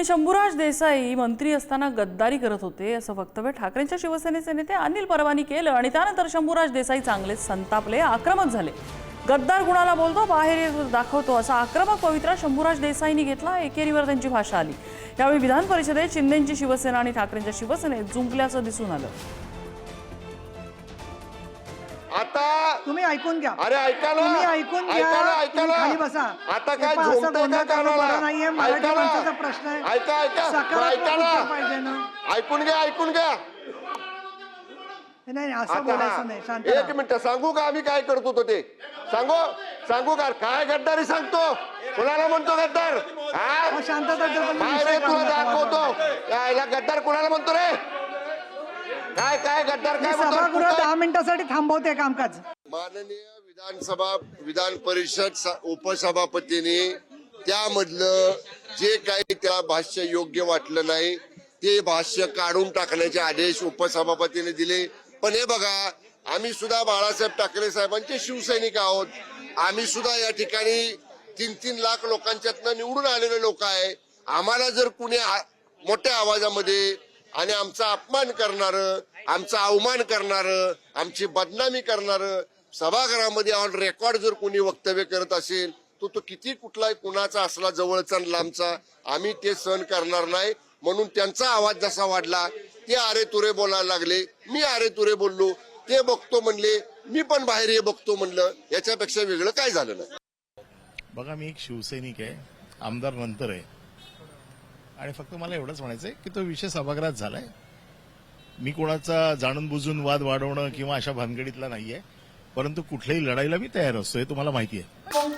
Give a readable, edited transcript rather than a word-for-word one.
आणि शंभूराज देसाई मंत्री असताना गद्दारी करत होते असं वक्तव्य ठाकरेंच्या शिवसेनेचे नेते अनिल परबांनी केलं आणि त्यानंतर शंभूराज देसाई चांगलेच संतापले, आक्रमक झाले। गद्दार कुणाला बोलतो, बाहेर दाखवतो असा आक्रमक पवित्रा शंभूराज देसाईंनी घेतला। एकेरीवर त्यांची भाषा आली। यावेळी विधान परिषदेत शिंदेंची शिवसेना आणि ठाकरेंच्या शिवसेनेत जुंपल्याचं दिसून आलं। आता तुम्ही ऐकून घ्या। अरे ऐका ना, तुम्ही ऐकून घ्या, ऐका ना, खाली बसा। आता काय असं झोंबतंय बोलणं का करणं कानाला? बरं नाहीये, मराठी ऐका ना. माणसाचा प्रश्न आहे। ऐका सकारात्मक उत्तर पाहिजे ना। ऐकून घ्या नाही असं आता बोलायचं नाही, शांत एक राहा। मिनिट सांगू का आम्ही काय करतो तो ते सांगू का काय गद्दारी सांगतो, कुणाला म्हणतो गद्दार? अहो, शांतता ठेवा, काय रे विषय तुला काढू नका. दाखवतो यायला गद्दार कुणाला म्हणतो रे? काय गद्दार मी काय सभागृह म्हणतो? 10 मिनिटासाठी थांबवते कामकाज। माननीय विधान परिषद उपसभापतींनी त्यामधलं जे काही त्या भाष्य योग्य वाटलं नाही ते भाष्य काढून टाकण्याचे आदेश उपसभापतींनी दिले। पण हे बघा, आम्ही सुद्धा बाळासाहेब ठाकरे साहेबांचे शिवसैनिक आहोत। आम्ही सुद्धा या ठिकाणी 3-3 लाख लोकांच्यातनं निवडून आलेले लोक आहे। आम्हाला जर कुणी मोठ्या आवाजामध्ये आणि आमचा अपमान करणारं, आमचा अवमान करणारं, आमची बदनामी करणारं सभागृहामध्ये ऑन रेकॉर्ड जर कोणी वक्तव्य करत असेल तो किती कुठलाही कुणाचा असला जवळचा लांबचा, आम्ही ते सहन करणार नाही। म्हणून त्यांचा आवाज जसा वाढला ते अरे तुरे बोलायला लागले, मी अरे तुरे बोललो, ते बघतो म्हणले, मी पण बाहेर हे बघतो म्हणलं, याच्यापेक्षा वेगळं काय झालं नाही। बघा, मी एक शिवसैनिक आहे, आमदार नंतर आहे आणि फक्त मला एवढंच म्हणायचंय की तो विषय सभागृहात झालाय। मी कोणाचा जाणून बुजून वाद वाढवणं किंवा अशा भानगडीतला नाहीये, परंतु कुठल्याही लढाईला मी तयार असतो हे तुम्हाला माहिती आहे।